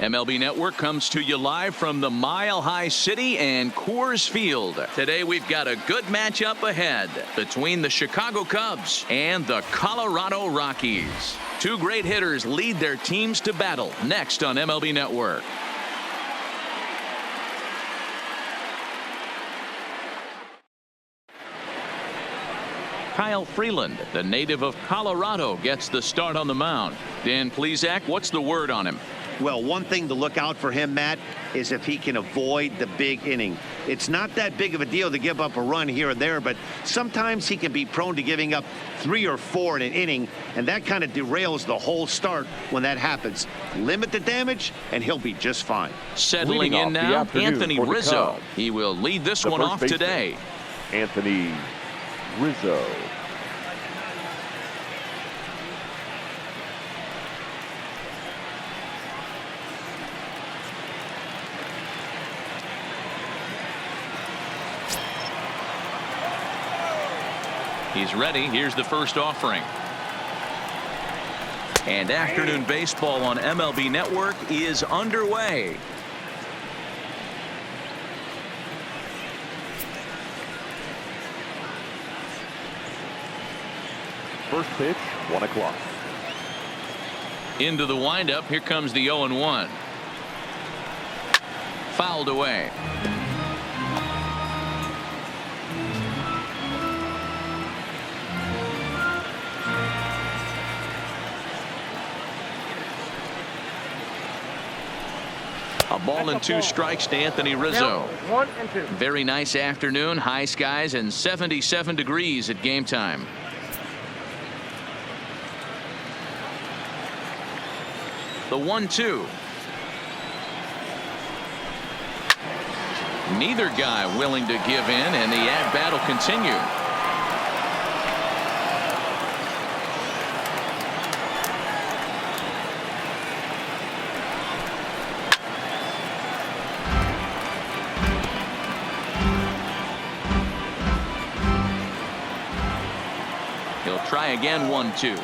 MLB Network comes to you live from the Mile High City and Coors Field. Today we've got a good matchup ahead between the Chicago Cubs and the Colorado Rockies. Two great hitters lead their teams to battle next on MLB Network. Kyle Freeland, the native of Colorado, gets the start on the mound. Dan Plesac, what's the word on him? Well, one thing to look out for him, Matt, is if he can avoid the big inning. It's not that big of a deal to give up a run here and there, but sometimes he can be prone to giving up 3 or 4 in an inning, and that kind of derails the whole start when that happens. Limit the damage, and he'll be just fine. Settling in now, Anthony Rizzo. He will lead this one off today. Anthony Rizzo. He's ready. Here's the first offering. And afternoon baseball on MLB Network is underway. First pitch, 1 o'clock. Into the windup. Here comes the 0-1. Fouled away. A ball and 2 strikes to Anthony Rizzo. 1 and 2. Very nice afternoon. High skies and 77 degrees at game time. The 1-2. Neither guy willing to give in, and the at-bat will continue. He'll try again. 1-2.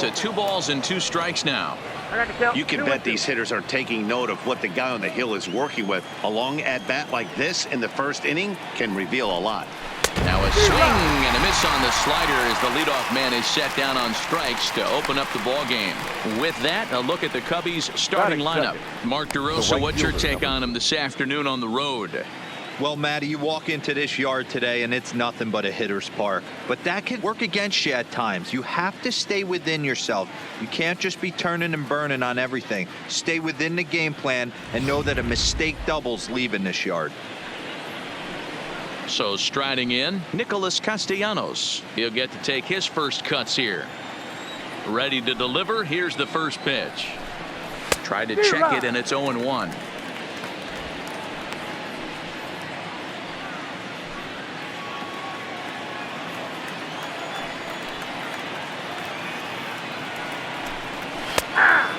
To 2 balls and 2 strikes now. You can bet these hitters are taking note of what the guy on the hill is working with. A long at-bat like this in the first inning can reveal a lot. Now a swing and a miss on the slider as the leadoff man is set down on strikes to open up the ball game. With that, a look at the Cubbies starting lineup. Mark DeRosa, what's your take on him this afternoon on the road? Well, Matty, you walk into this yard today and it's nothing but a hitter's park. But that can work against you at times. You have to stay within yourself. You can't just be turning and burning on everything. Stay within the game plan and know that a mistake doubles leaving this yard. So striding in, Nicholas Castellanos. He'll get to take his first cuts here. Ready to deliver. Here's the first pitch. Tried to check it, and it's 0-1.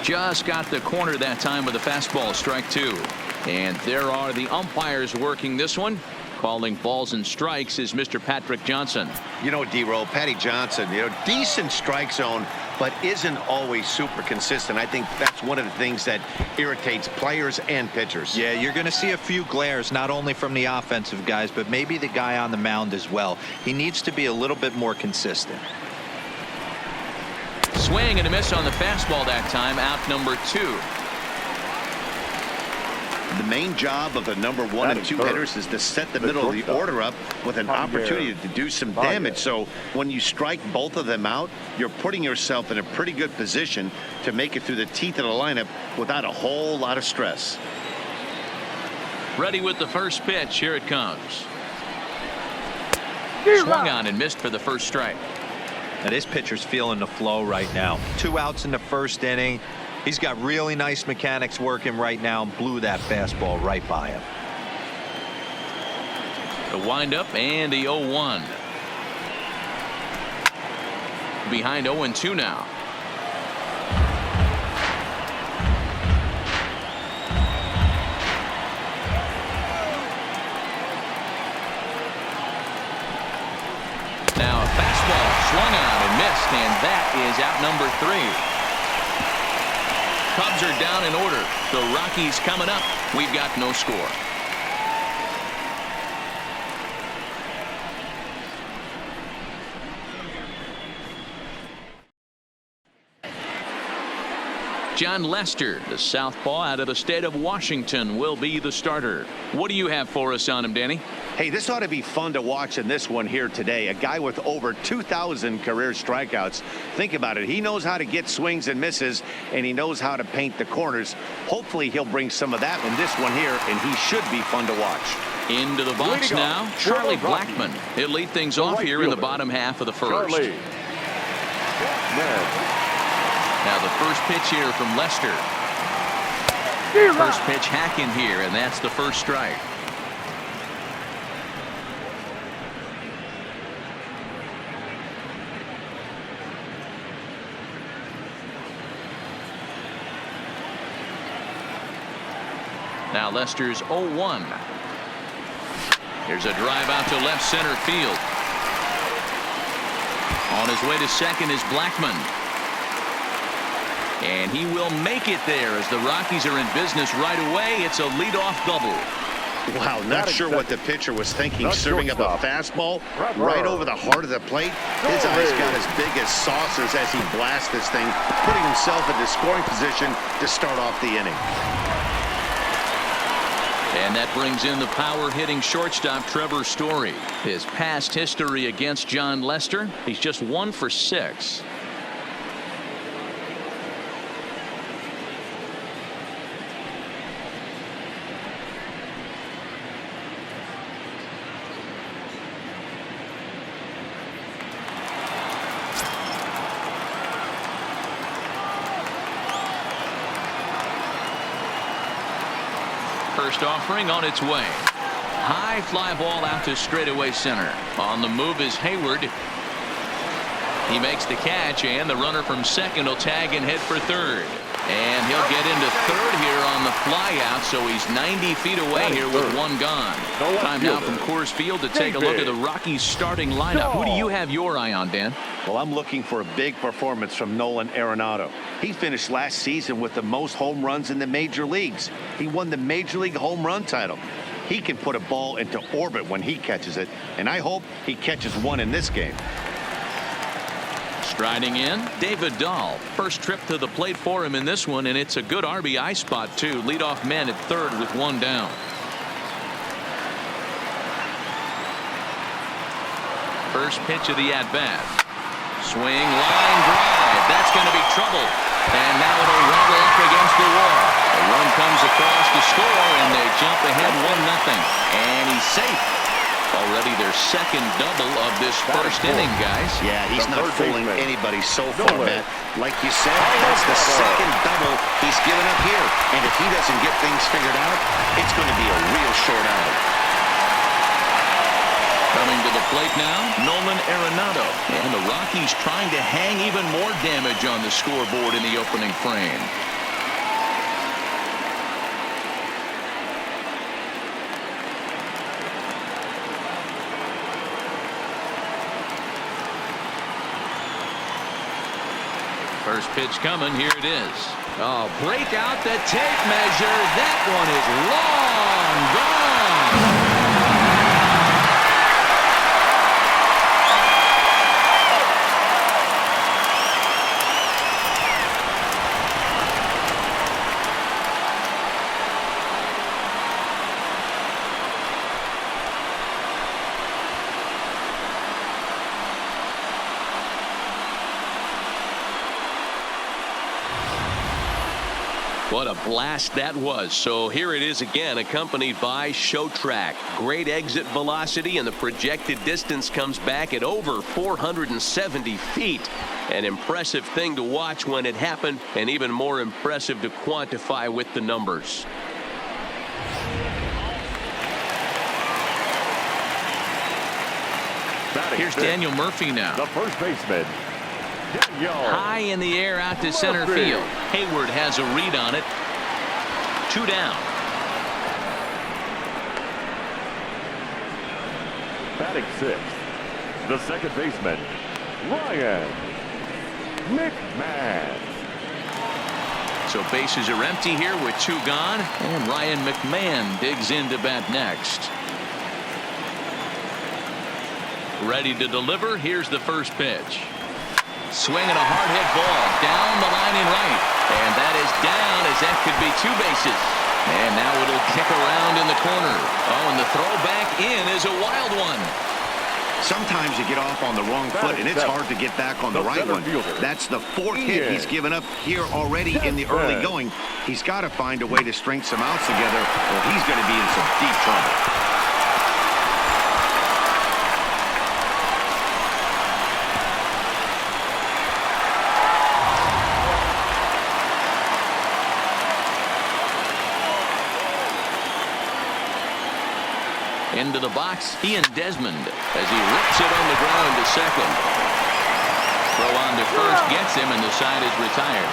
Just got the corner that time with a fastball. Strike 2. And there are the umpires working this one. Calling balls and strikes is Mr. Patrick Johnson. You know, D-Roll, Patty Johnson, decent strike zone, but isn't always super consistent. I think that's one of the things that irritates players and pitchers. Yeah, you're going to see a few glares, not only from the offensive guys, but maybe the guy on the mound as well. He needs to be a little bit more consistent. Swing and a miss on the fastball that time. Out number 2. The main job of the number 1 and 2 hitters is to set the middle of the order up with an opportunity to do some damage. So when you strike both of them out, you're putting yourself in a pretty good position to make it through the teeth of the lineup without a whole lot of stress. Ready with the first pitch. Here it comes. Swung on and missed for the first strike. Now this pitcher's feeling the flow right now. 2 outs in the first inning. He's got really nice mechanics working right now and blew that fastball right by him. The windup and the 0-1. Behind 0-2 now. Now a fastball swung on and missed, and that is out number 3. Cubs are down in order. The Rockies coming up. We've got no score. John Lester, the southpaw out of the state of Washington, will be the starter. What do you have for us on him, Danny? Hey, this ought to be fun to watch in this one here today. A guy with over 2,000 career strikeouts. Think about it. He knows how to get swings and misses, and he knows how to paint the corners. Hopefully, he'll bring some of that in this one here, and he should be fun to watch. Into the box now, Charlie Blackmon. He'll lead things off here in the bottom half of the first. Now the first pitch here from Lester. First pitch hacking here, and that's the first strike. Now Lester's 0-1. Here's a drive out to left center field. On his way to second is Blackmon. And he will make it there as the Rockies are in business right away. It's a leadoff double. Wow, not sure what the pitcher was thinking, serving up a fastball right over the heart of the plate. His eyes got as big as saucers as he blasts this thing, putting himself in the scoring position to start off the inning. And that brings in the power-hitting shortstop Trevor Story. His past history against John Lester, he's just 1 for 6. First offering on its way. High fly ball out to straightaway center. On the move is Hayward. He makes the catch, and the runner from second will tag and head for third. And he'll get into third here on the fly out, so he's 90 feet away here with one gone. Time now from Coors Field to take a look at the Rockies starting lineup. Who do you have your eye on, Dan? Well, I'm looking for a big performance from Nolan Arenado. He finished last season with the most home runs in the major leagues. He won the Major League home run title. He can put a ball into orbit when he catches it, and I hope he catches one in this game. Striding in, David Dahl. First trip to the plate for him in this one, and it's a good RBI spot, too. Leadoff man at third with one down. First pitch of the at-bat. Swing, line drive. That's going to be trouble. And now it'll rattle up against the wall. A run comes across to score, and they jump ahead 1-0. And he's safe. Already their second double of this first inning, guys. Yeah, he's not fooling anybody so far, Matt. Like you said, that's the second double he's given up here. And if he doesn't get things figured out, it's going to be a real short outing. Coming to the plate now, Nolan Arenado. And the Rockies trying to hang even more damage on the scoreboard in the opening frame. First pitch coming. Here it is. Oh, break out the tape measure. That one is long gone. What a blast that was. So here it is again, accompanied by Show Track. Great exit velocity, and the projected distance comes back at over 470 feet. An impressive thing to watch when it happened, and even more impressive to quantify with the numbers. Here's Daniel Murphy now. The first baseman. High in the air out to center field. Hayward has a read on it. 2 down. Batting sixth, the second baseman, Ryan McMahon. So bases are empty here with 2 gone, and Ryan McMahon digs in to bat next. Ready to deliver. Here's the first pitch. Swinging a hard hit ball down the line in right, and that is down as that could be 2 bases. And now it'll kick around in the corner. Oh, and the throw back in is a wild one. Sometimes you get off on the wrong foot, and it's hard to get back on the right one. That's the 4th hit he's given up here already in the early going. He's got to find a way to string some outs together, or he's going to be in some deep trouble. Into the box, he and Desmond as he rips it on the ground to second. Throw on to first gets him, and the side is retired.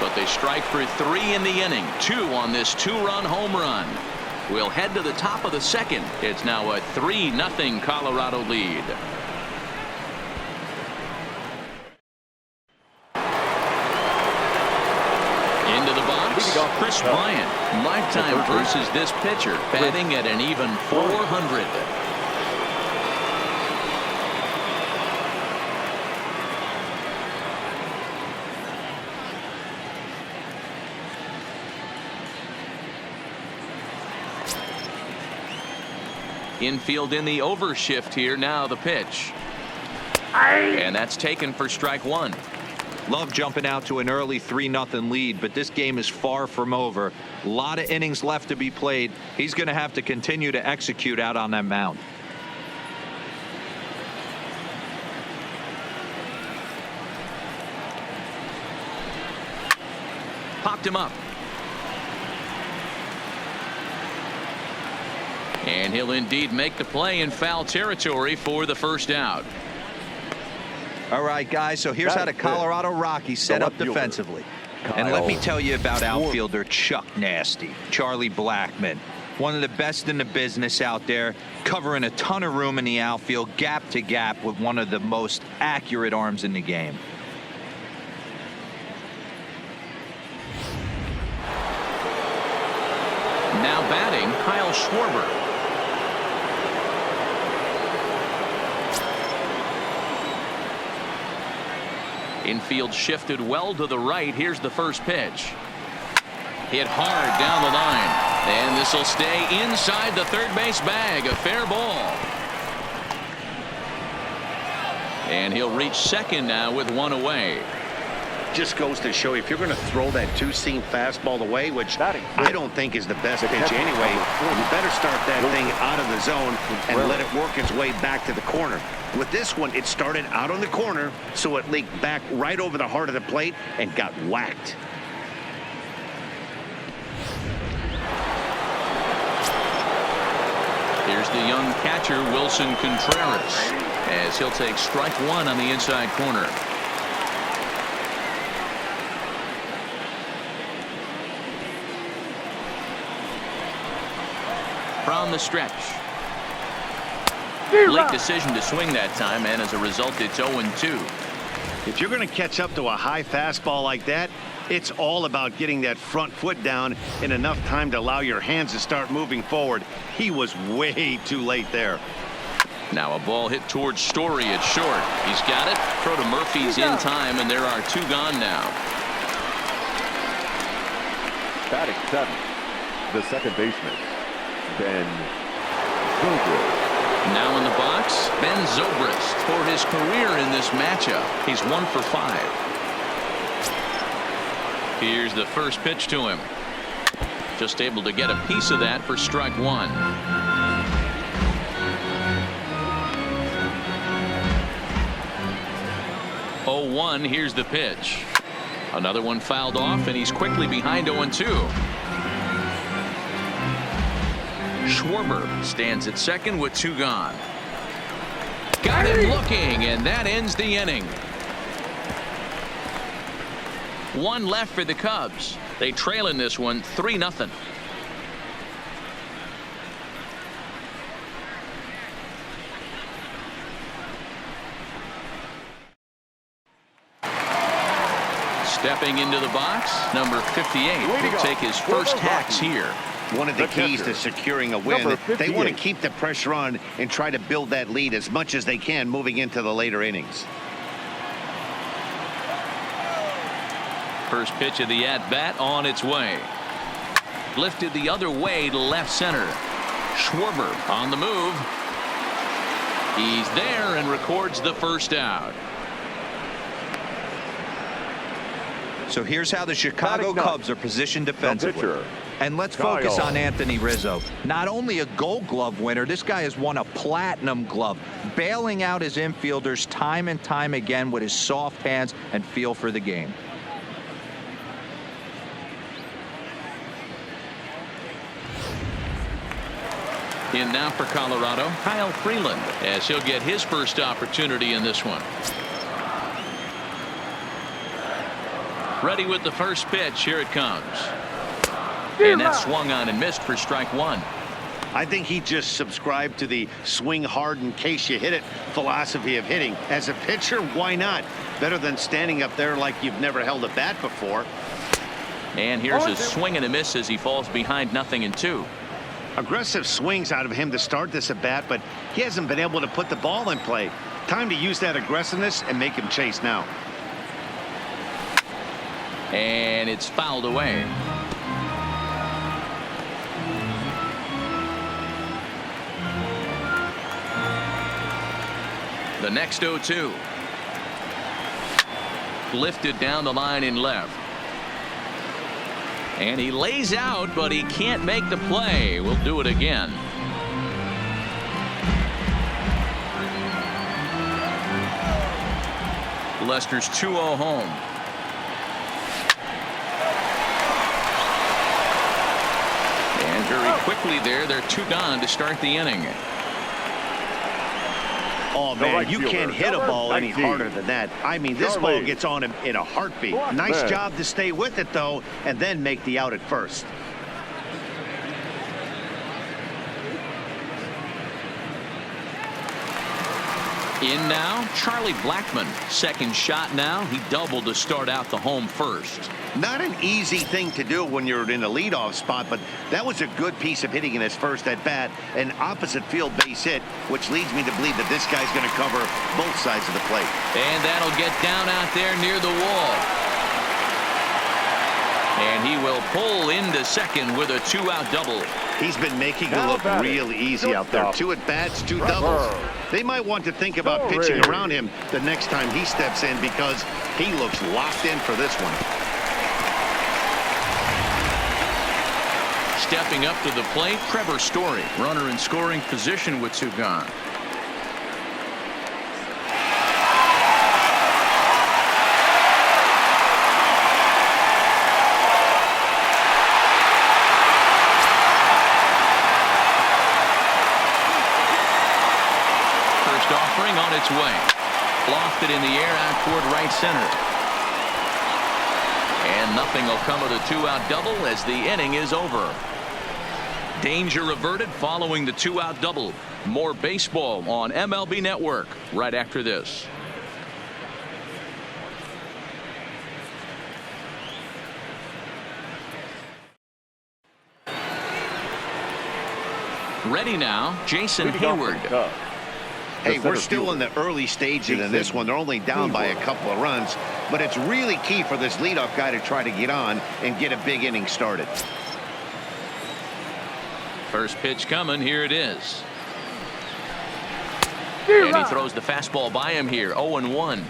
But they strike for 3 in the inning, 2 on this 2-run home run. We'll head to the top of the second. It's now a 3-0 Colorado lead. Into the box, Chris Bryant. Lifetime versus this pitcher, batting at an even 400. Infield in the overshift here. Now the pitch. And that's taken for strike 1. Love jumping out to an early 3-0 lead, but this game is far from over. A lot of innings left to be played. He's going to have to continue to execute out on that mound. Popped him up. And he'll indeed make the play in foul territory for the first out. All right, guys, so here's how the Colorado Rockies set up defensively. And let me tell you about outfielder Chuck Nasty, Charlie Blackmon. One of the best in the business out there, covering a ton of room in the outfield, gap to gap, with one of the most accurate arms in the game. Now batting, Kyle Schwarber. Infield shifted well to the right. Here's the first pitch. Hit hard down the line. And this will stay inside the third base bag. A fair ball. And he'll reach second now with 1 away. Just goes to show you, if you're going to throw that 2-seam fastball away, which I don't think is the best pitch anyway, you better start that thing out of the zone and let it work its way back to the corner. With this one, it started out on the corner, so it leaked back right over the heart of the plate and got whacked. Here's the young catcher, Wilson Contreras, as he'll take strike 1 on the inside corner. From the stretch. Late decision to swing that time, and as a result, it's 0-2. If you're going to catch up to a high fastball like that, it's all about getting that front foot down in enough time to allow your hands to start moving forward. He was way too late there. Now a ball hit towards Story at short. He's got it. Throw to Murphy's in time, and there are 2 gone now. Batting 7, the second baseman, Ben Zobrist. Now in the box, Ben Zobrist. For his career in this matchup, he's 1 for 5. Here's the first pitch to him. Just able to get a piece of that for strike 1. Oh, 1. Here's the pitch. Another one fouled off, and he's quickly behind 0-2. Schwarber stands at second with 2 gone. Got him looking, and that ends the inning. 1 left for the Cubs. They trail in this one 3-0. Stepping into the box, number 58 will take his first hacks here. One of the keys to securing a win, they want to keep the pressure on and try to build that lead as much as they can moving into the later innings. First pitch of the at-bat on its way. Lifted the other way to left center. Schwarber on the move. He's there and records the first out. So here's how the Chicago Cubs are positioned defensively. And let's focus on Anthony Rizzo. Not only a Gold Glove winner, this guy has won a Platinum Glove, bailing out his infielders time and time again with his soft hands and feel for the game. In now for Colorado, Kyle Freeland, as he'll get his first opportunity in this one. Ready with the first pitch. Here it comes. And that swung on and missed for strike one. I think he just subscribed to the swing hard in case you hit it philosophy of hitting. As a pitcher, why not? Better than standing up there like you've never held a bat before. And here's a swing and a miss as he falls behind 0-2. Aggressive swings out of him to start this at bat, but he hasn't been able to put the ball in play. Time to use that aggressiveness and make him chase now. And it's fouled away. The next 0-2. Lifted down the line in left. And he lays out, but he can't make the play. We'll do it again. Lester's 2-0 home. And very quickly there, they're 2 gone to start the inning. Oh, man, you can't hit a ball any harder than that. I mean, this ball gets on him in a heartbeat. Nice job to stay with it, though, and then make the out at first. In now, Charlie Blackmon. Second shot now. He doubled to start out the home first. Not an easy thing to do when you're in a leadoff spot, but that was a good piece of hitting in his first at bat. An opposite field base hit, which leads me to believe that this guy's going to cover both sides of the plate. And that'll get down out there near the wall. And he will pull into second with a 2-out double. He's been making it look real easy out there. 2 at bats, 2 doubles. They might want to think about pitching around him the next time he steps in because he looks locked in for this one. Stepping up to the plate, Trevor Story. Runner in scoring position with 2 gone. First offering on its way. Lofted in the air out toward right center. And nothing will come of the 2-out double as the inning is over. Danger averted following the 2-out double. More baseball on MLB Network right after this. Ready now, Jason Hayward. Hey, we're still in the early stages in this one. They're only down by a couple of runs, but it's really key for this leadoff guy to try to get on and get a big inning started. First pitch coming. Here it is. And he throws the fastball by him here. 0-1.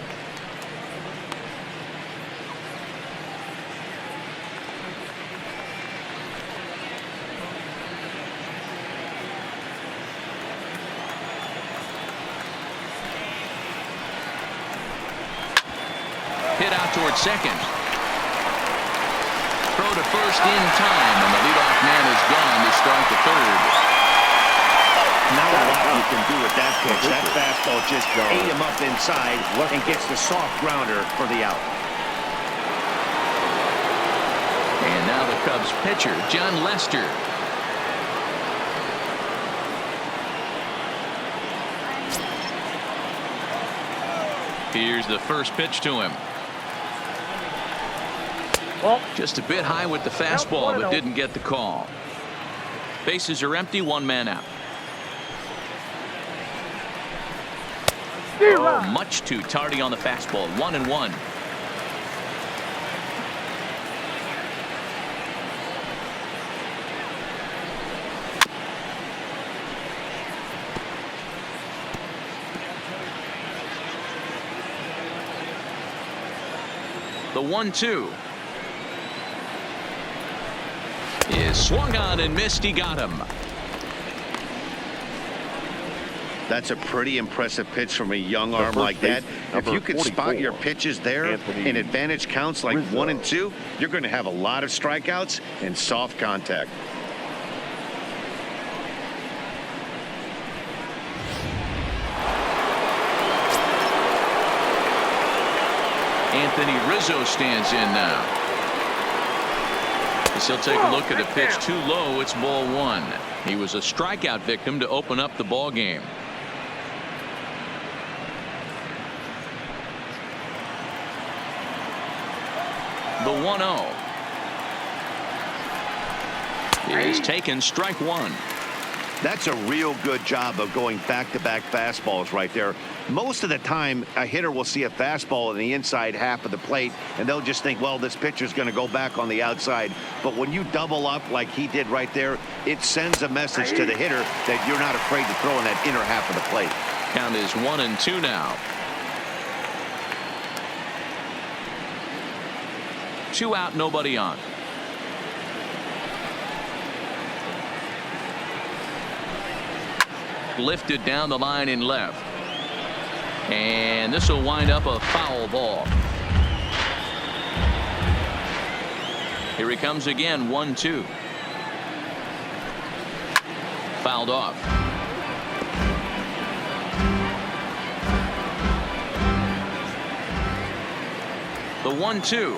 Hit out towards second. Throw to first in time, and the leadoff man is gone to start the third. Not a lot you can do with that pitch. That fastball just ate him up inside and gets the soft grounder for the out. And now the Cubs pitcher, John Lester. Here's the first pitch to him. Just a bit high with the fastball, but didn't get the call. Bases are empty, one man out. Oh, much too tardy on the fastball. 1-1. The 1-2 is swung on and missed. He got him. That's a pretty impressive pitch from a young arm like that. If you could spot your pitches there in advantage counts like 1 and 2, you're going to have a lot of strikeouts and soft contact. Anthony Rizzo stands in now. As he'll take a look at a pitch too low. It's ball 1. He was a strikeout victim to open up the ball game. The 1-0 is taken, strike 1. That's a real good job of going back-to-back fastballs right there. Most of the time, a hitter will see a fastball in the inside half of the plate, and they'll just think, well, this pitcher's going to go back on the outside. But when you double up like he did right there, it sends a message to the hitter that you're not afraid to throw in that inner half of the plate. Count is 1-2 now. 2 out, nobody on. Lifted down the line in left. And this will wind up a foul ball. Here he comes again, 1-2. Fouled off. The 1-2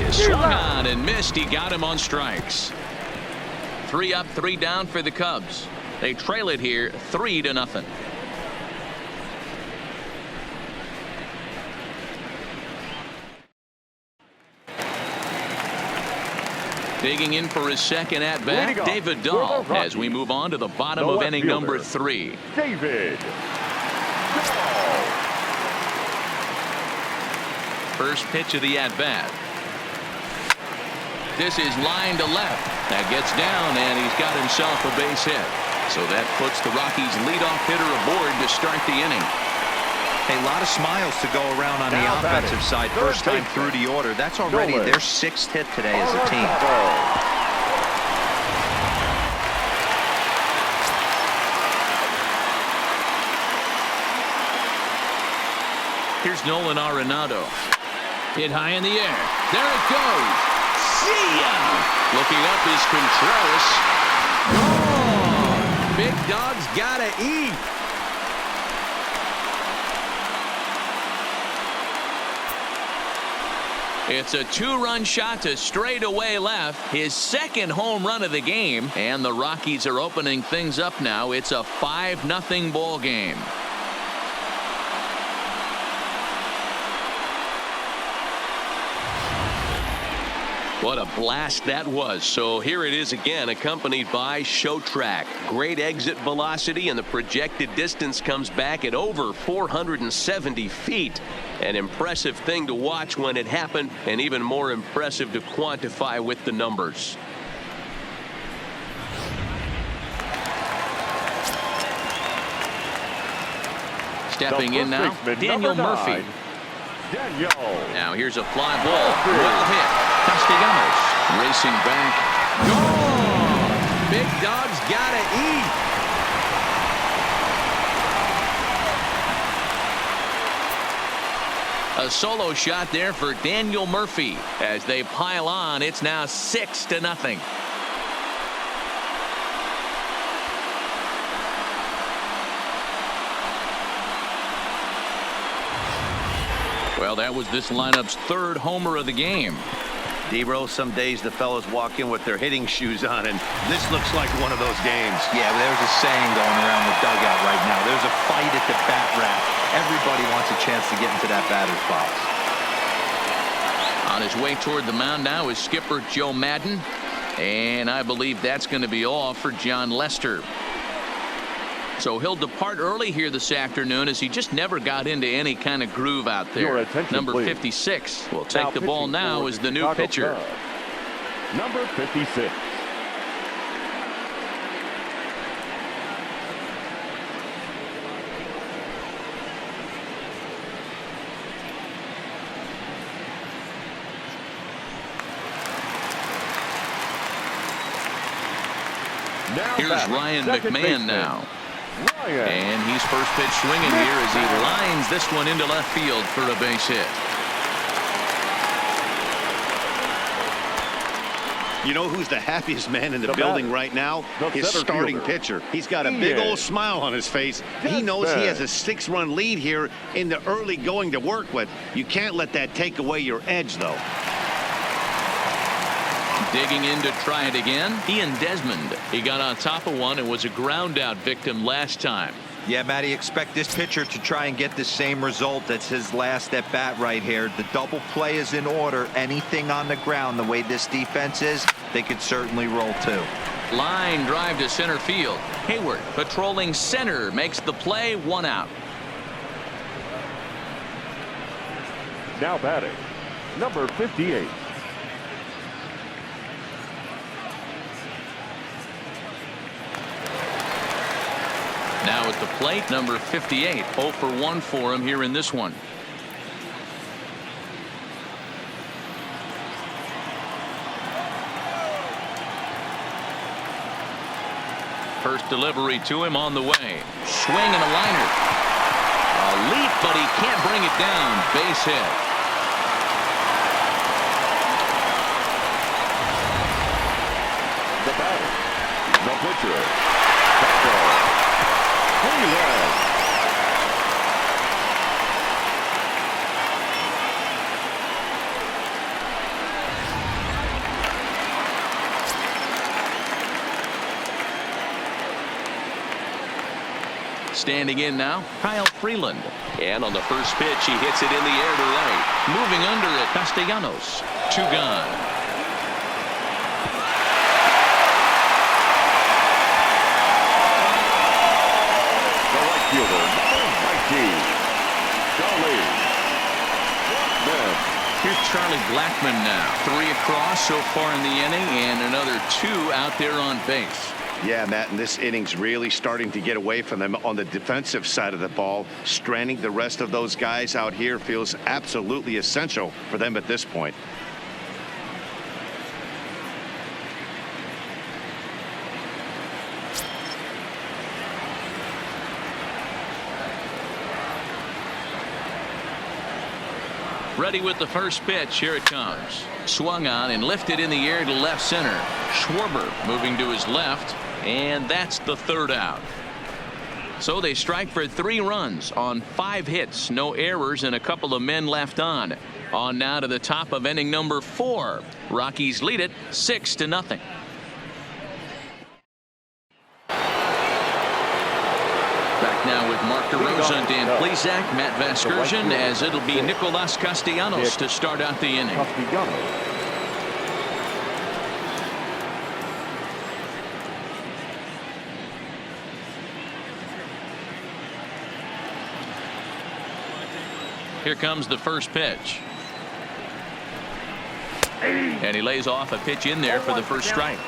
is swung on and missed. He got him on strikes. 3 up, 3 down for the Cubs. They trail it here 3-0. Digging in for his second at bat, David Dahl, as we move on to the bottom of inning number 3. David. First pitch of the at bat. This is line to left. That gets down, and he's got himself a base hit. So that puts the Rockies leadoff hitter aboard to start the inning. A lot of smiles to go around on the offensive side. First time through the order. That's already their 6th hit today as a team. Here's Nolan Arenado. Hit high in the air. There it goes. See ya! Looking up is Contreras. Oh, big dog's gotta eat. It's a 2-run shot to straightaway left. His second home run of the game. And the Rockies are opening things up now. It's a 5-0 ball game. What a blast that was. So here it is again, accompanied by Show Track. Great exit velocity, and the projected distance comes back at over 470 feet. An impressive thing to watch when it happened, and even more impressive to quantify with the numbers. Stepping in now, Daniel Murphy. Now here's a fly ball. Well hit. Castellanos racing back. Gone! Big dog's gotta eat. A solo shot there for Daniel Murphy. As they pile on, it's now 6-0. Well, that was this lineup's 3rd homer of the game. D-Roll, some days the fellas walk in with their hitting shoes on, and this looks like one of those games. Yeah, there's a saying going around the dugout right now. There's a fight at the bat rack. Everybody wants a chance to get into that batter's box. On his way toward the mound now is skipper Joe Madden. And I believe that's going to be all for John Lester. So he'll depart early here this afternoon as he just never got into any kind of groove out there. Number 56 will take the ball now as the new pitcher. Number 56. Here's Ryan McMahon now. And he's first pitch swinging here as he lines this one into left field for a base hit. You know who's the happiest man in the building right now? His starting pitcher. He's got a big old smile on his face. He knows he has a 6-run lead here in the early going to work with. You can't let that take away your edge, though. Digging in to try it again, Ian Desmond. He got on top of one and was a ground out victim last time. Yeah, Matty, expect this pitcher to try and get the same result. That's his last at bat right here. The double play is in order. Anything on the ground, the way this defense is, they could certainly roll too. Line drive to center field. Hayward patrolling center makes the play, 1 out. Now batting, number 58. Now at the plate, number 58. 0 for 1 for him here in this one. First delivery to him on the way. Swing and a liner. A leap, but he can't bring it down. Base hit. The batter, the pitcher. Standing in now, Kyle Freeland. And on the first pitch, he hits it in the air to right. Moving under it, Castellanos. 2 gone. Here's Charlie Blackmon now. 3 across so far in the inning and another 2 out there on base. Yeah, Matt, and this inning's really starting to get away from them on the defensive side of the ball. Stranding the rest of those guys out here feels absolutely essential for them at this point. Ready with the first pitch. Here it comes. Swung on and lifted in the air to left center. Schwarber moving to his left, and that's the 3rd out. So they strike for 3 runs on 5 hits, no errors, and a couple of men left on. On now to the top of inning number 4. Rockies lead it 6-0. Back now with Mark DeRosa, Dan Plesac, Matt Vasgersian, as it'll be Nicolas Castellanos to start out the inning. Here comes the first pitch. And he lays off a pitch in there for the first strike.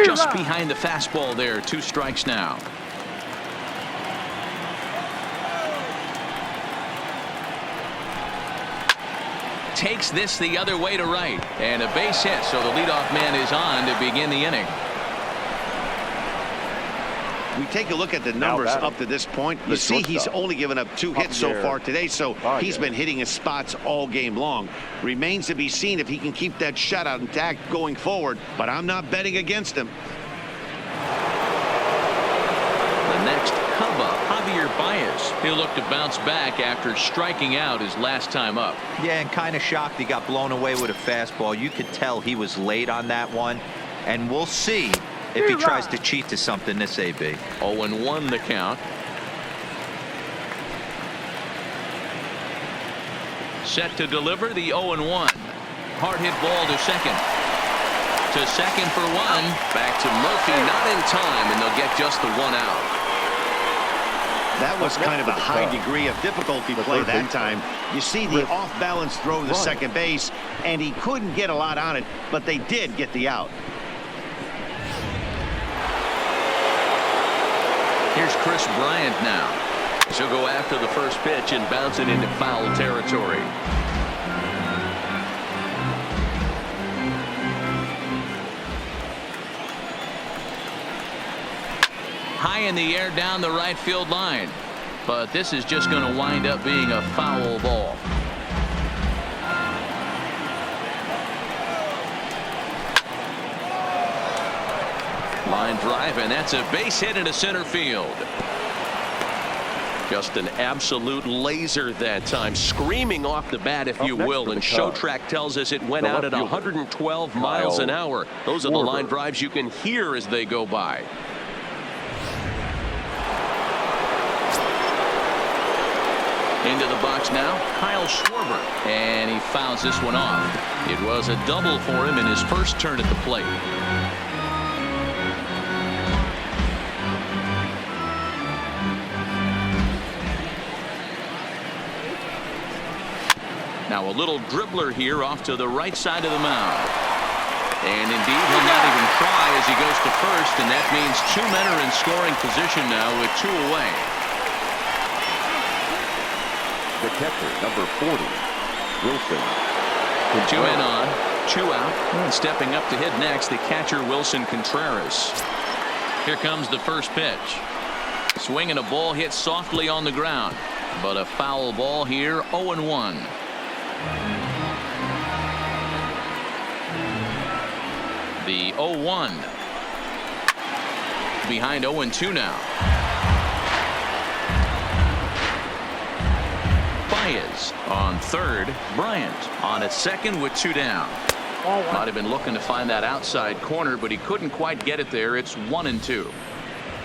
Just behind the fastball there. 2 strikes now. Takes this the other way to right. And a base hit, so the leadoff man is on to begin the inning. We take a look at the numbers up to this point. You see he's only given up 2 hits so far today, so he's been hitting his spots all game long. Remains to be seen if he can keep that shutout intact going forward, but I'm not betting against him. The next Cub up, Javier Baez. He'll look to bounce back after striking out his last time up. Yeah, and kind of shocked he got blown away with a fastball. You could tell he was late on that one, and we'll see if he tries to cheat to something this AB. 0-1 the count. Set to deliver the 0-1. Hard hit ball to second. To second for one. Back to Murphy, not in time, and they'll get just the one out. That was kind of a high degree of difficulty play that time. You see the off-balance throw to second base, and he couldn't get a lot on it, but they did get the out. Here's Chris Bryant now. She'll go after the first pitch and bounce it into foul territory. High in the air down the right field line, but this is just going to wind up being a foul ball. Line drive, and that's a base hit into center field. Just an absolute laser that time, screaming off the bat, if you will, and Show Track tells us it went out at 112 miles an hour. Those are the line drives you can hear as they go by. Into the box now, Kyle Schwarber, and he fouls this one off. It was a double for him in his first turn at the plate. Now a little dribbler here off to the right side of the mound. And indeed, he'll not even try as he goes to first, and that means two men are in scoring position now with two away. The catcher, number 40, Wilson. Two men on, two out, and stepping up to hit next, the catcher Wilson Contreras. Here comes the first pitch. Swinging a ball hit softly on the ground, but a foul ball here, 0-1. The 0-1 behind 0-2 now. Baez on third. Bryant on at second with two down. Might have been looking to find that outside corner, but he couldn't quite get it there. It's 1-2.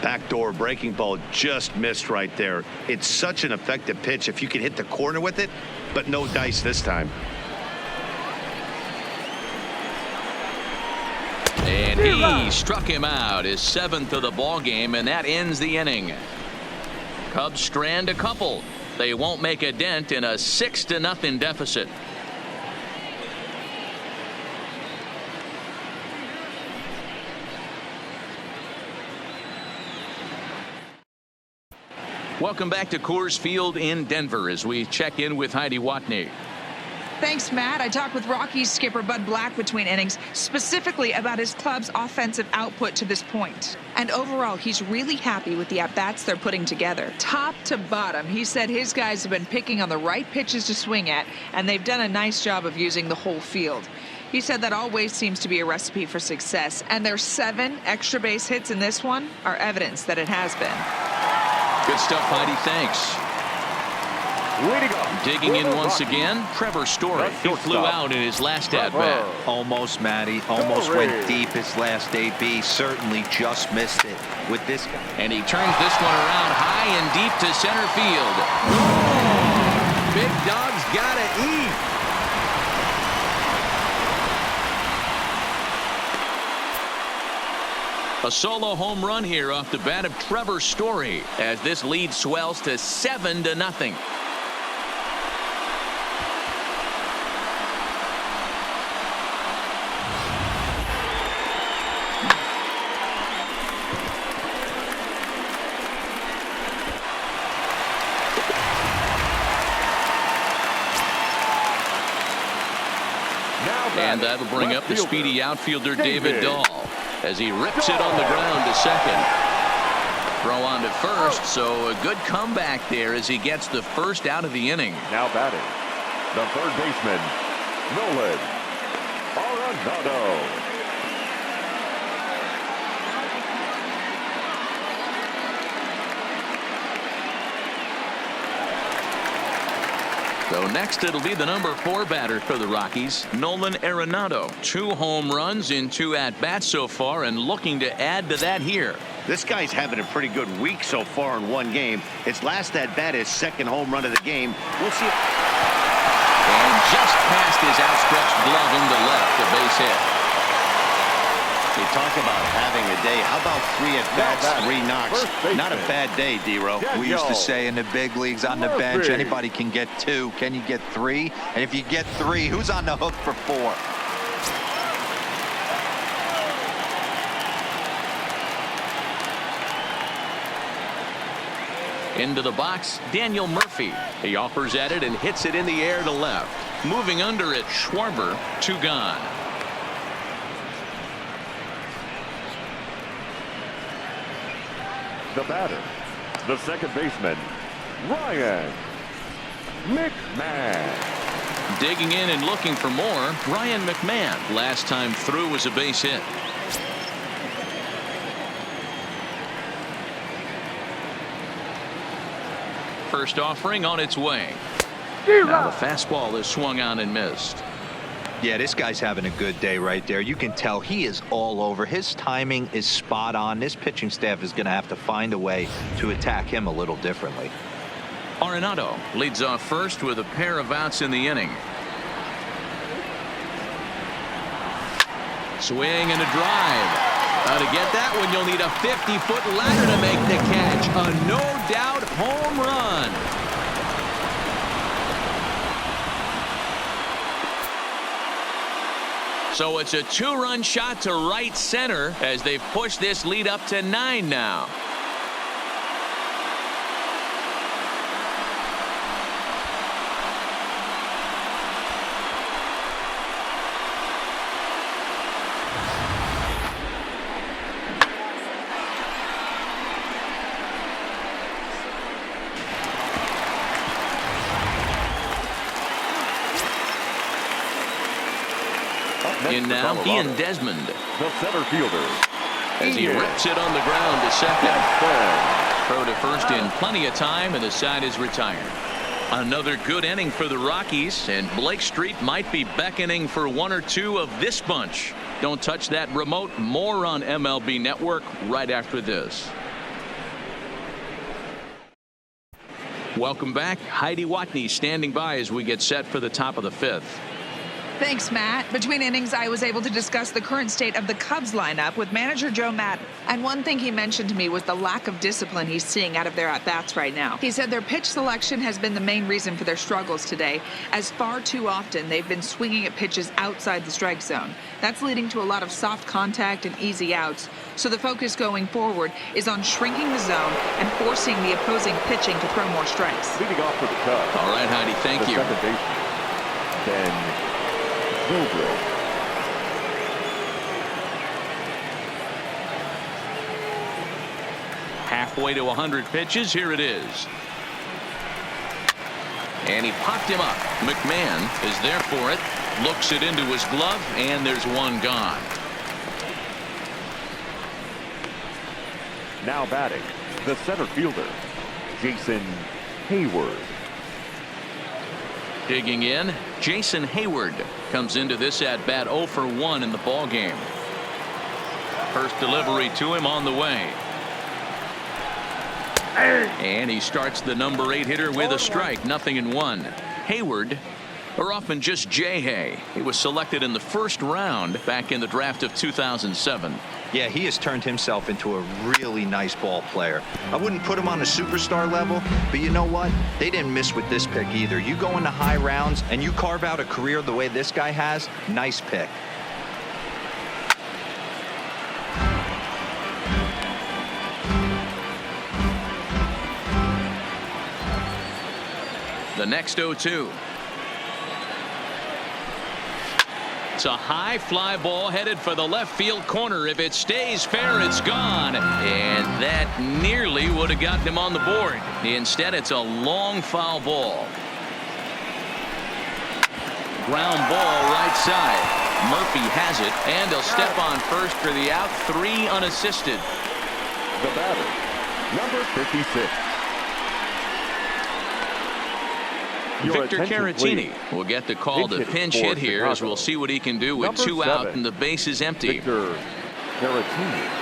Backdoor breaking ball just missed right there. It's such an effective pitch if you can hit the corner with it, but no dice this time. And he struck him out, his seventh of the ball game, and that ends the inning. Cubs strand a couple. They won't make a dent in a 6-0 deficit. Welcome back to Coors Field in Denver as we check in with Heidi Watney. Thanks, Matt. I talked with Rockies skipper Bud Black between innings, specifically about his club's offensive output to this point. And overall, he's really happy with the at-bats they're putting together. Top to bottom, he said his guys have been picking on the right pitches to swing at, and they've done a nice job of using the whole field. He said that always seems to be a recipe for success, and their 7 extra base hits in this one are evidence that it has been. Good stuff, Heidi. Thanks. Way to go. Digging in once again, Trevor Story. He flew out in his last at-bat. Almost, Matty. Almost went deep his last AB. Certainly just missed it with this guy. And he turns this one around high and deep to center field. Big dog's gotta eat. A solo home run here off the bat of Trevor Story as this lead swells to 7-0. And that'll bring up the speedy outfielder David Dahl as he rips it on the ground to second. Throw on to first, so a good comeback there as he gets the first out of the inning. Now batting, the third baseman, Nolan Arenado. So next it'll be the number 4 batter for the Rockies, Nolan Arenado. 2 home runs in 2 at-bats so far and looking to add to that here. This guy's having a pretty good week so far in 1 game. His last at-bat, his 2nd home run of the game. We'll see. And just past his outstretched glove into left, a base hit. You talk about having a day. How about 3 at-bats, 3 knocks? Not a bad day, D-Row. We used to say in the big leagues on the bench, anybody can get 2. Can you get 3? And if you get 3, who's on the hook for 4? Into the box, Daniel Murphy. He offers at it and hits it in the air to left. Moving under it, Schwarber, 2 gone. The batter, the second baseman, Ryan McMahon. Digging in and looking for more, Ryan McMahon. Last time through was a base hit. First offering on its way. Now the fastball is swung on and missed. Yeah, this guy's having a good day right there. You can tell he is all over. His timing is spot on. This pitching staff is going to have to find a way to attack him a little differently. Arenado leads off first with a pair of outs in the inning. Swing and a drive. To get that one, you'll need a 50-foot ladder to make the catch. A no-doubt home run. So it's a 2-run shot to right center as they've pushed this lead up to 9 now. In now, Ian Desmond. The center fielder. As he rips it on the ground to second. Throw to first in plenty of time, and the side is retired. Another good inning for the Rockies, and Blake Street might be beckoning for 1 or 2 of this bunch. Don't touch that remote. More on MLB Network right after this. Welcome back. Heidi Watney standing by as we get set for the top of the 5th. Thanks, Matt. Between innings, I was able to discuss the current state of the Cubs lineup with manager Joe Maddon. And one thing he mentioned to me was the lack of discipline he's seeing out of their at-bats right now. He said their pitch selection has been the main reason for their struggles today, as far too often they've been swinging at pitches outside the strike zone. That's leading to a lot of soft contact and easy outs. So the focus going forward is on shrinking the zone and forcing the opposing pitching to throw more strikes. Leading off for the Cubs. All right, Heidi, thank you. Second baseman, Ben Zobrist. Halfway to 100 pitches. Here it is. And he popped him up. McMahon is there for it. Looks it into his glove, and there's 1 gone. Now batting, the center fielder, Jason Hayward. Digging in, Jason Hayward comes into this at-bat 0 for 1 in the ball game. First delivery to him on the way. And he starts the number 8 hitter with a strike. 0-1. Hayward, or often just J-Hay. He was selected in the 1st round back in the draft of 2007. Yeah, he has turned himself into a really nice ball player. I wouldn't put him on a superstar level, but you know what? They didn't miss with this pick either. You go into high rounds and you carve out a career the way this guy has, nice pick. The next 0-2. It's a high fly ball headed for the left field corner. If it stays fair, it's gone. And that nearly would have gotten him on the board. Instead, it's a long foul ball. Ground ball right side. Murphy has it, and he'll step on first for the out. 3 unassisted. The batter, number 56. Your Victor attention, Caratini please. will get the call to Pinch hit pinch for hit here, as Chicago. we'll see what he can do with Number 2 out 7, and the base is empty. Victor Caratini.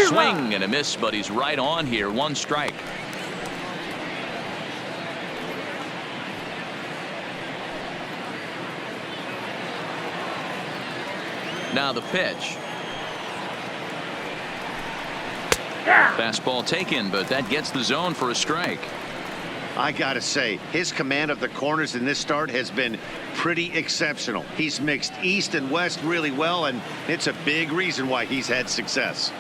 Swing and a miss, but he's right on here. 1 strike. Now the pitch. Fastball taken, but that gets the zone for a strike. I gotta say, his command of the corners in this start has been pretty exceptional. He's mixed east and west really well, and it's a big reason why he's had success.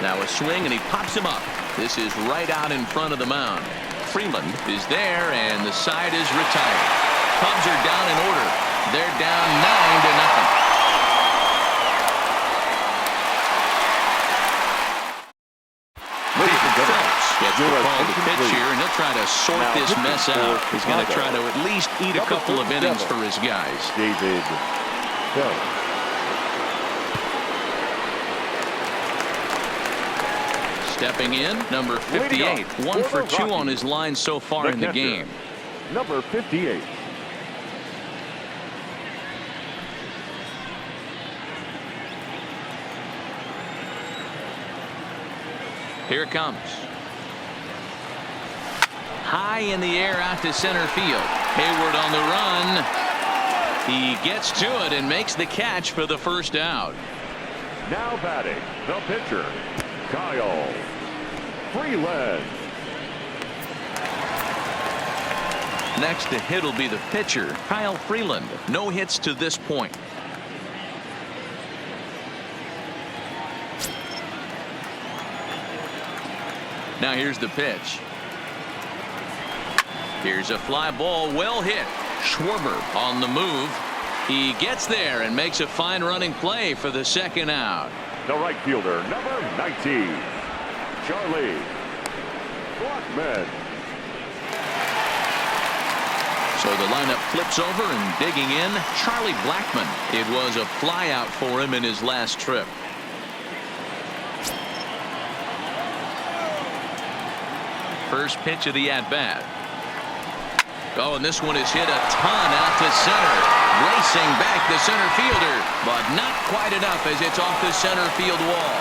Now a swing, and he pops him up. This is right out in front of the mound. Freeland is there, and the side is retired. Cubs are down in order. They're down 9-0. Gets the call to pitch here, and he'll try to sort this mess out. He's going to try to at least eat a couple of innings for his guys. David Hill. Stepping in, number 58. 1 for 2 on his line so far in the game. Number 58. Here it comes. High in the air out to center field. Hayward on the run. He gets to it and makes the catch for the first out. Now batting, the pitcher, Kyle Freeland. Next to hit will be the pitcher, Kyle Freeland. No hits to this point. Now here's the pitch. Here's a fly ball, well hit. Schwarber on the move. He gets there and makes a fine running play for the second out. The right fielder, number 19, Charlie Blackmon. So the lineup flips over, and digging in, Charlie Blackmon. It was a fly out for him in his last trip. First pitch of the at-bat. Oh, and this one is hit a ton out to center. Racing back the center fielder, but not quite enough as it's off the center field wall.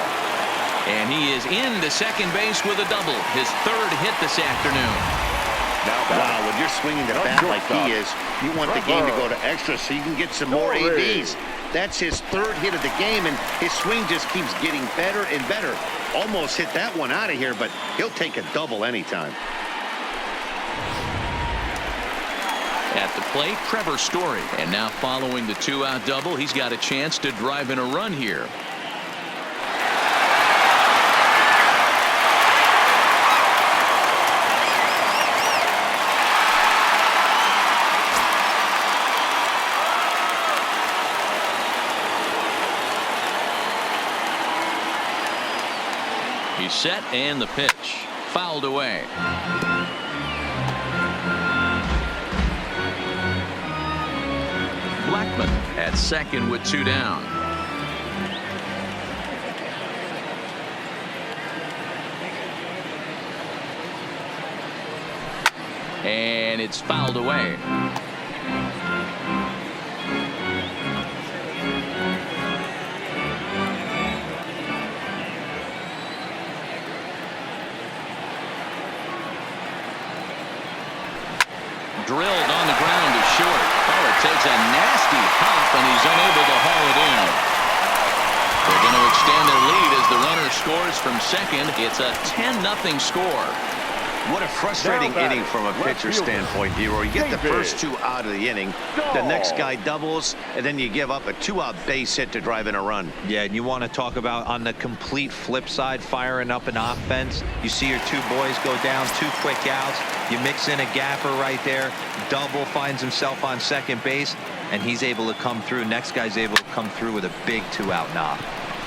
And he is into second base with a double. His 3rd hit this afternoon. Wow, when you're swinging the bat like he is, you want the game to go to extra so you can get some more ABs. That's his 3rd hit of the game, and his swing just keeps getting better and better. Almost hit that one out of here, but he'll take a double anytime. At the plate, Trevor Story. And now following the 2-out double, he's got a chance to drive in a run here. He's set, and the pitch fouled away. Blackmon at second with 2 down. And it's fouled away. Drilled on the ground to short. Oh, it takes a nasty pop, and he's unable to haul it in. They're going to extend their lead as the runner scores from second. It's a 10-0 score. What a frustrating inning from a pitcher standpoint, Hero. You get the first 2 out of the inning. The next guy doubles, and then you give up a 2-out base hit to drive in a run. Yeah, and you want to talk about on the complete flip side, firing up an offense. You see your 2 boys go down, 2 quick outs. You mix in a gapper right there. Double finds himself on second base, and he's able to come through. Next guy's able to come through with a big 2-out knock.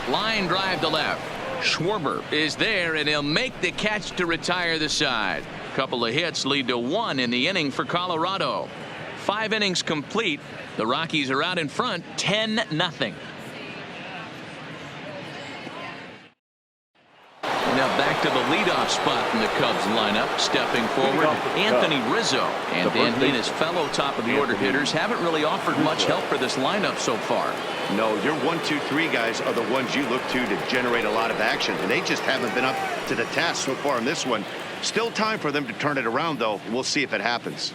Line drive to left. Schwarber is there, and he'll make the catch to retire the side. Couple of hits lead to 1 in the inning for Colorado. 5 innings complete. The Rockies are out in front 10-0. Now back to the leadoff spot in the Cubs lineup. Stepping forward, Anthony Rizzo. And Dan he and his fellow top-of-the-order hitters haven't really offered much help for this lineup so far. No, your 1, 2, 3 guys are the ones you look to generate a lot of action, and they just haven't been up to the task so far in this one. Still time for them to turn it around, though. We'll see if it happens.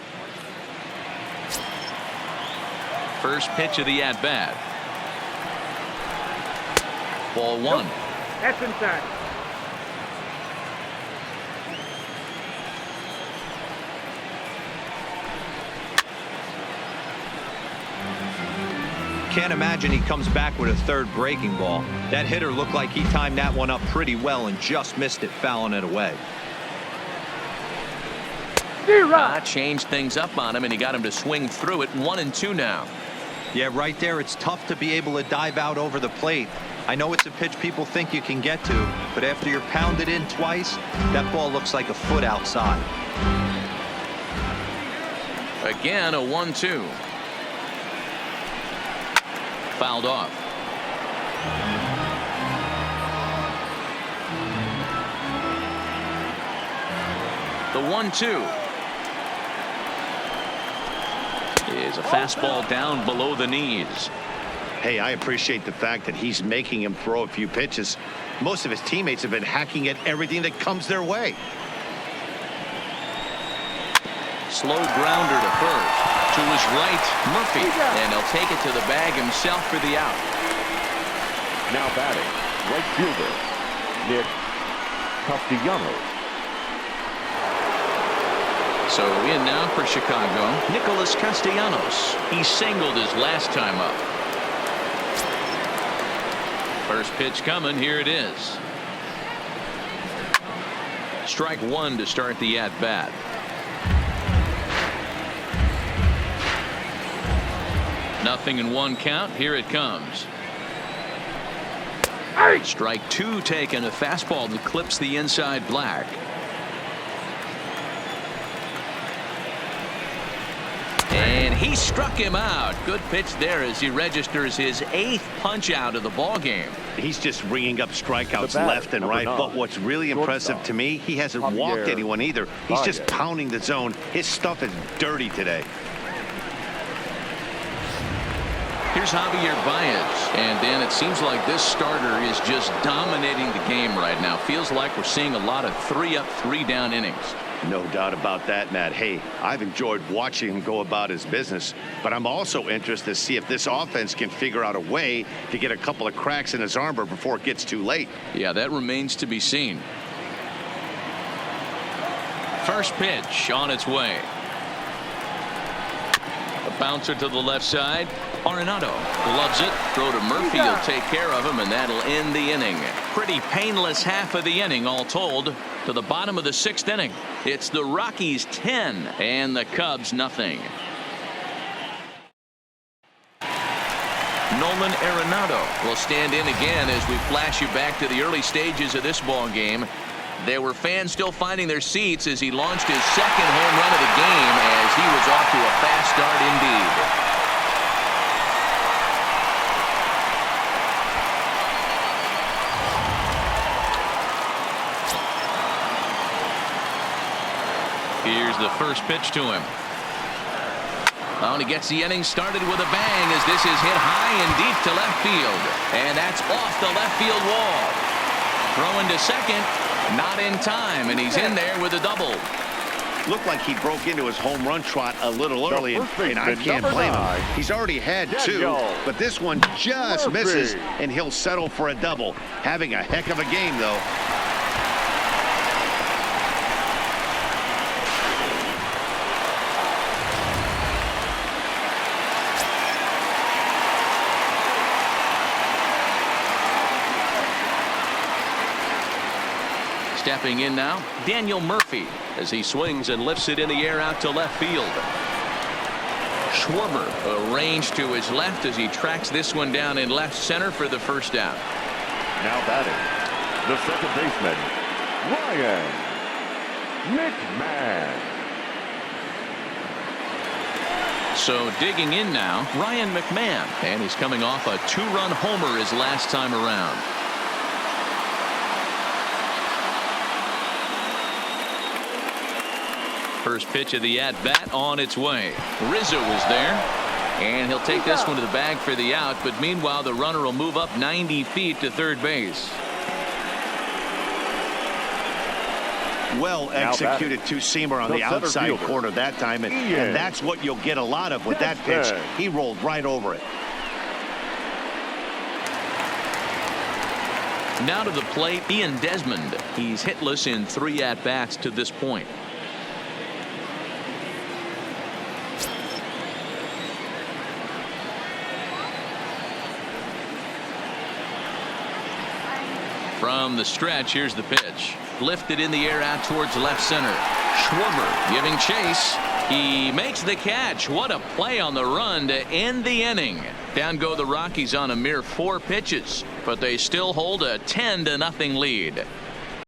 First pitch of the at-bat. Ball 1. That's inside. Can't imagine he comes back with a third breaking ball. That hitter looked like he timed that one up pretty well and just missed it, fouling it away. Changed things up on him, and he got him to swing through it. 1-2 now. Yeah, right there, it's tough to be able to dive out over the plate. I know it's a pitch people think you can get to, but after you're pounded in twice, that ball looks like a foot outside. Again, a 1-2. Fouled off. The 1-2 is a fastball down below the knees. Hey, I appreciate the fact that he's making him throw a few pitches. Most of his teammates have been hacking at everything that comes their way. Slow grounder to first. To his right, Murphy. And he'll take it to the bag himself for the out. Now batting, right fielder, Nick Castellanos. So in now for Chicago, Nicholas Castellanos. He singled his last time up. First pitch coming. Here it is. Strike 1 to start the at-bat. Nothing in 1 count. Here it comes. Strike 2 taken. A fastball that clips the inside black. And he struck him out. Good pitch there as he registers his 8th punch out of the ball game. He's just ringing up strikeouts left and right. But what's really impressive to me, he hasn't walked anyone either. He's just pounding the zone. His stuff is dirty today. Here's Javier Baez. And then it seems like this starter is just dominating the game right now. Feels like we're seeing a lot of 3-up, 3-down innings. No doubt about that, Matt. Hey, I've enjoyed watching him go about his business, but I'm also interested to see if this offense can figure out a way to get a couple of cracks in his armor before it gets too late. Yeah, that remains to be seen. First pitch on its way. A bouncer to the left side. Arenado loves it. Throw to Murphy. He'll take care of him, and that'll end the inning. Pretty painless half of the inning, all told. To the bottom of the 6th inning. It's the Rockies 10 and the Cubs nothing. Nolan Arenado will stand in again as we flash you back to the early stages of this ball game. There were fans still finding their seats as he launched his 2nd home run of the game as he was off to a fast start indeed. Here's the first pitch to him. Oh, and he gets the inning started with a bang as this is hit high and deep to left field. And that's off the left field wall. Throwing to second, not in time, and he's in there with a double. Looked like he broke into his home run trot a little early, and I can't blame him. He's already had 2, but this one just misses, and he'll settle for a double. Having a heck of a game, though. Stepping in now, Daniel Murphy as he swings and lifts it in the air out to left field. Schwarber arranged to his left as he tracks this one down in left center for the first out. Now batting, the second baseman, Ryan McMahon. So digging in now, Ryan McMahon, and he's coming off a 2-run homer his last time around. First pitch of the at-bat on its way. Rizzo was there, and he'll take this one to the bag for the out, but meanwhile the runner will move up 90 feet to third base. Well executed two-seamer on the outside corner that time, and that's what you'll get a lot of with that pitch. He rolled right over it. Now to the plate, Ian Desmond. He's hitless in 3 at-bats to this point. From the stretch, here's the pitch. Lifted in the air out towards left center. Schwarber giving chase. He makes the catch. What a play on the run to end the inning. Down go the Rockies on a mere 4 pitches, but they still hold a 10-0 lead.